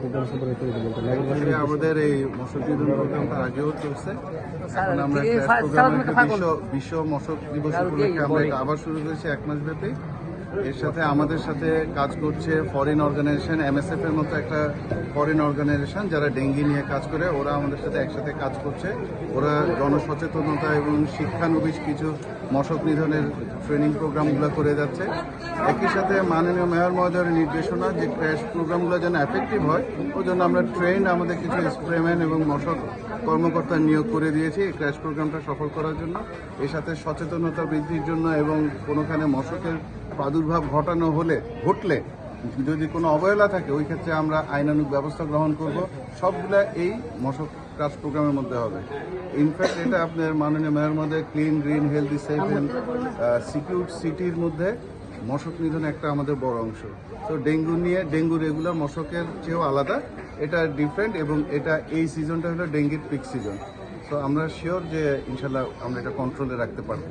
Programme সম্পর্কে আমাদের এই মশক নিধন প্রোগ্রামটা আগেও চলছে। এখন আমরা বিশ্ব মশক দিবস উপলক্ষে আমরা এটা আবার শুরু করেছি 1 মাস ব্যাপী। এর সাথে আমাদের সাথে কাজ করছে ফরেন অর্গানাইজেশন, MSF এর মতো একটা ফরেন অর্গানাইজেশন যারা ডেঙ্গি নিয়ে কাজ করে, ওরা আমাদের সাথে একসাথে কাজ করছে। ওরা জনসচেতনতা এবং শিক্ষানবিশ কিছু মশক নিধনের ট্রেনিং প্রোগ্রামগুলো করে যাচ্ছে। একই সাথে মাননীয় মেয়র মহোদয়ের নির্দেশনা যে ক্র্যাশ প্রোগ্রামগুলো যেন এফেক্টিভ হয়, ওই জন্য আমরা আমাদের কিছু স্প্রেম্যান এবং মশক কর্মকর্তা নিয়োগ করে দিয়েছি এই ক্র্যাশ প্রোগ্রামটা সফল করার জন্য। এর সাথে সচেতনতা বৃদ্ধির জন্য এবং কোনোখানে মশকের প্রাদুর্ভাব ঘটলে যদি কোনো অবহেলা থাকে, ওই ক্ষেত্রে আমরা আইনানুগ ব্যবস্থা গ্রহণ করব। সবগুলা এই মশক ক্রাশ প্রোগ্রামের মধ্যে হবে। ইনফ্যাক্ট এটা আপনার মাননীয় মেয়র মধ্যে clean, green, healthy, safe and secure সিটির মধ্যে মশক নিধন একটা আমাদের বড় অংশ। তো ডেঙ্গু রেগুলার মশকের চেয়েও আলাদা, এটা ডিফারেন্ট এবং এটা এই সিজনটা হলো ডেঙ্গির পিক সিজন। তো আমরা শিওর যে ইনশাল্লাহ আমরা এটা কন্ট্রোলে রাখতে পারবো।